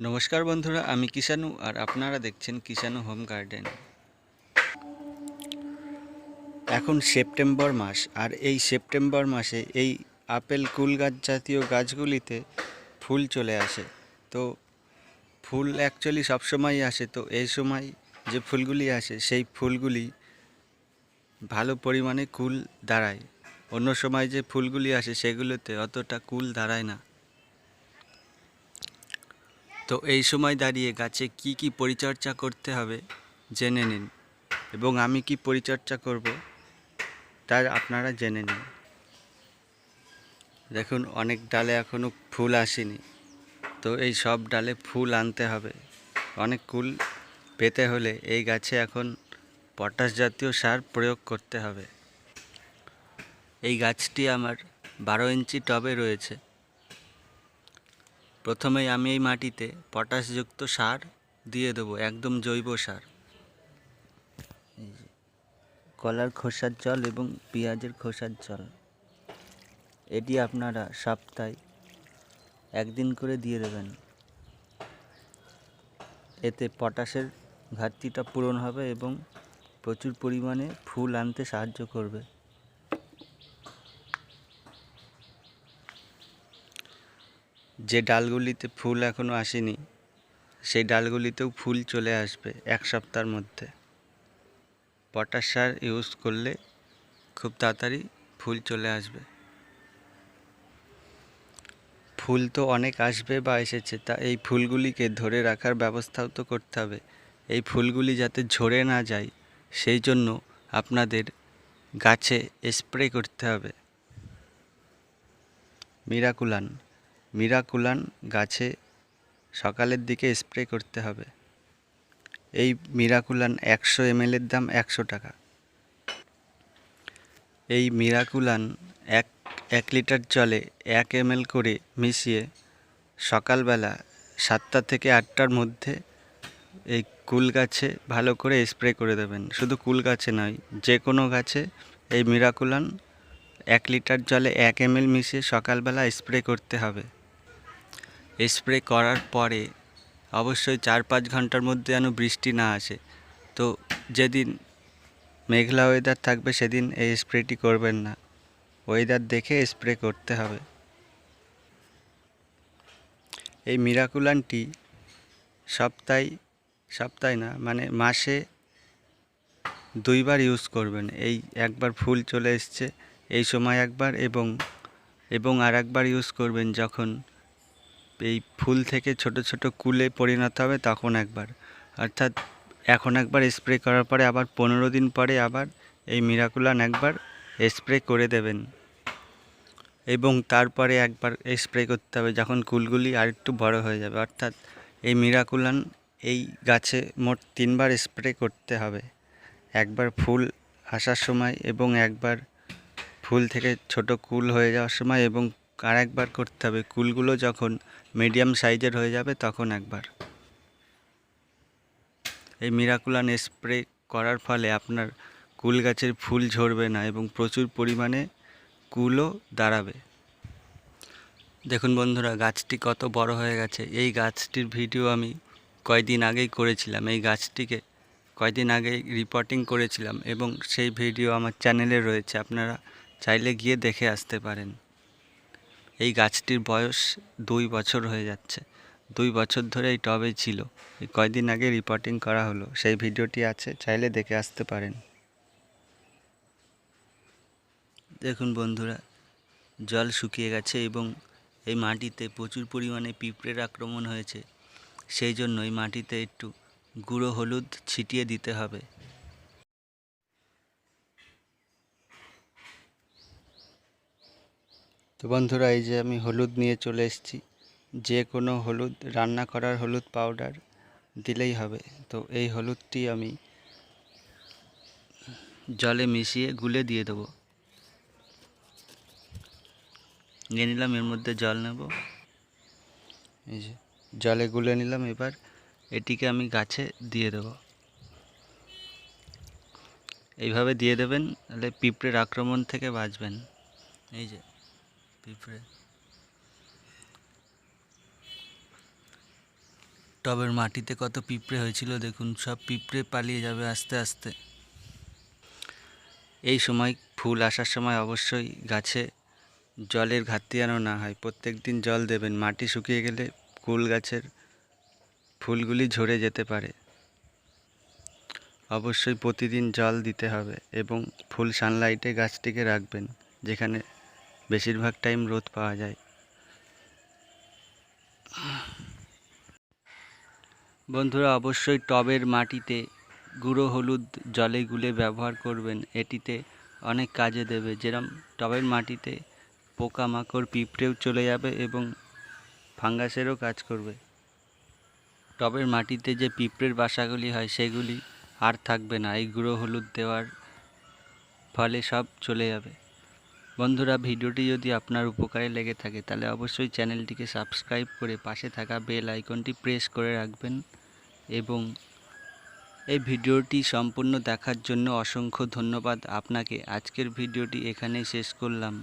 নমস্কার বন্ধুরা, আমি কিষানু আর আপনারা দেখছেন কিষানু হোম গার্ডেন। এখন সেপ্টেম্বর মাস, আর এই সেপ্টেম্বর মাসে এই আপেল কুল গাছ জাতীয় গাছগুলিতে ফুল চলে আসে। তো ফুল অ্যাকচুয়ালি সবসময়ই আসে, তো এই সময় যে ফুলগুলি আসে সেই ফুলগুলি ভালো পরিমাণে কুল দাঁড়ায়। অন্য সময় যে ফুলগুলি আসে সেগুলোতে অতটা কুল দাঁড়ায় না। তো এই সময় দাঁড়িয়ে গাছে কি কি পরিচর্যা করতে হবে জেনে নিন, এবং আমি কি পরিচর্যা করব তা আপনারা জেনে নিন। দেখুন, অনেক ডালে এখনও ফুল আসেনি, তো এই সব ডালে ফুল আনতে হবে। অনেক কুল পেতে হলে এই গাছে এখন পটাশ জাতীয় সার প্রয়োগ করতে হবে। এই গাছটি আমার 12 ইঞ্চি টবে রয়েছে। প্রথমেই আমি এই মাটিতে পটাশযুক্ত সার দিয়ে দেবো, একদম জৈব সার। কলার খোসার জল এবং পেঁয়াজের খোসার জল, এটি আপনারা সপ্তাহে একদিন করে দিয়ে দেবেন। এতে পটাশের ঘাটতিটা পূরণ হবে এবং প্রচুর পরিমাণে ফুল আনতে সাহায্য করবে। যে ডালগুলিতে ফুল এখনও আসেনি সেই ডালগুলিতেও ফুল চলে আসবে এক সপ্তাহের মধ্যে। পটাশ সার ইউজ করলে খুব তাড়াতাড়ি ফুল চলে আসবে। ফুল তো অনেক আসবে বা এসেছে, তা এই ফুলগুলিকে ধরে রাখার ব্যবস্থাও তো করতে হবে। এই ফুলগুলি যাতে ঝরে না যায় সেই জন্য আপনাদের গাছে স্প্রে করতে হবে মিরাকুলান গাছে সকালের দিকে স্প্রে করতে হবে। এই মিরাকুলান 100 ml এর দাম 100 টাকা। এই মিরাকুলান এক লিটার জলে 1 ml করে মিশিয়ে সকালবেলা 7টা থেকে 8টার মধ্যে এই কুল গাছে ভালো করে স্প্রে করে দেবেন। শুধু কুল গাছে নয়, যে কোনো গাছে এই মিরাকুলান 1 লিটার জলে 1 ml মিশিয়ে সকালবেলা স্প্রে করতে হবে। স্প্রে করার পরে অবশ্যই 4-5 ঘন্টার মধ্যে যেন বৃষ্টি না আসে। তো যেদিন মেঘলা ওয়েদার থাকবে সেদিন এই স্প্রেটি করবেন না, ওয়েদার দেখে স্প্রে করতে হবে। এই মিরাকুলানটি সপ্তাহে না, মানে মাসে 2 বার ইউজ করবেন। এই একবার ফুল চলে এসছে এই সময় একবার, এবং আর একবার ইউজ করবেন যখন এই ফুল থেকে ছোট ছোট কুলে পরিণত হবে তখন একবার। অর্থাৎ এখন একবার স্প্রে করার পরে আবার 15 দিন পরে আবার এই মিরাকুলান একবার স্প্রে করে দেবেন, এবং তারপরে একবার স্প্রে করতে হবে যখন কুলগুলি আর একটু বড় হয়ে যাবে। অর্থাৎ এই মিরাকুলান এই গাছে মোট 3 বার স্প্রে করতে হবে। একবার ফুল আসার সময়, এবং একবার ফুল থেকে ছোট কুল হয়ে যাওয়ার সময়, এবং আর একবার করতে হবে কুলগুলো যখন মিডিয়াম সাইজের হয়ে যাবে তখন একবার। এই মিরাকুলান স্প্রে করার ফলে আপনার কুল গাছের ফুল ঝরবে না এবং প্রচুর পরিমাণে কুলও দাঁড়াবে। দেখুন বন্ধুরা, গাছটি কত বড় হয়ে গেছে। এই গাছটির ভিডিও আমি কয়েকদিন আগেই করেছিলাম। এই গাছটিকে কয়েকদিন আগেই রিপোর্টিং করেছিলাম এবং সেই ভিডিও আমার চ্যানেলে রয়েছে, আপনারা চাইলে গিয়ে দেখে আসতে পারেন। এই গাছটির বয়স 2 বছর হয়ে যাচ্ছে। 2 বছর ধরে এই টবে ছিল। এই কয়েকদিন আগে রিপোর্টিং করা হলো, সেই ভিডিওটি আছে, চাইলে দেখে আসতে পারেন। দেখুন বন্ধুরা, জল শুকিয়ে গেছে এবং এই মাটিতে প্রচুর পরিমাণে পিঁপড়ের আক্রমণ হয়েছে। সেই জন্য এই মাটিতে একটু গুঁড়ো হলুদ ছিটিয়ে দিতে হবে। তো বন্ধুরা, এই যে আমি হলুদ নিয়ে চলে এসেছি। যে কোনো হলুদ, রান্না করার হলুদ পাউডার দিলেই হবে। তো এই হলুদটি আমি জলে মিশিয়ে গুলে দিয়ে দেবো। নিয়ে নিলাম, এর মধ্যে জল নেব। এই যে জলে গুলে নিলাম। এবার এটিকে আমি গাছে দিয়ে দেব। এইভাবে দিয়ে দেবেন, তাহলে পিঁপড়ের আক্রমণ থেকে বাঁচবেন। এই যে পিঁপড়ে, টবের মাটিতে কত পিঁপড়ে হয়েছিল দেখুন, সব পিঁপড়ে পালিয়ে যাবে আস্তে আস্তে। এই সময় ফুল আসার সময় অবশ্যই গাছে জলের ঘাটতি যেন না হয়, প্রত্যেক দিন জল দেবেন। মাটি শুকিয়ে গেলে কুল গাছের ফুলগুলি ঝরে যেতে পারে। অবশ্যই প্রতিদিন জল দিতে হবে এবং ফুল সানলাইটে গাছটিকে রাখবেন, যেখানে বেশিরভাগ টাইম রোদ পাওয়া যায়। বন্ধুরা, অবশ্যই টবের মাটিতে গুঁড়ো হলুদ জলে গুলে ব্যবহার করবেন, এটিতে অনেক কাজে দেবে। যেরকম টবের মাটিতে পোকামাকড় পিঁপড়েও চলে যাবে এবং ফাঙ্গাসেরও কাজ করবে। টবের মাটিতে যে পিঁপড়ের বাসাগুলি হয় সেগুলি আর থাকবে না, এই গুঁড়ো হলুদ দেওয়ার ফলে সব চলে যাবে। বন্ধুরা, ভিডিওটি যদি আপনার উপকারে লেগে থাকে তাহলে অবশ্যই চ্যানেলটিকে সাবস্ক্রাইব করে পাশে থাকা বেল আইকনটি প্রেস করে রাখবেন এবং এই ভিডিওটি সম্পূর্ণ দেখার জন্য অসংখ্য ধন্যবাদ আপনাকে। আজকের ভিডিওটি এখানেই শেষ করলাম।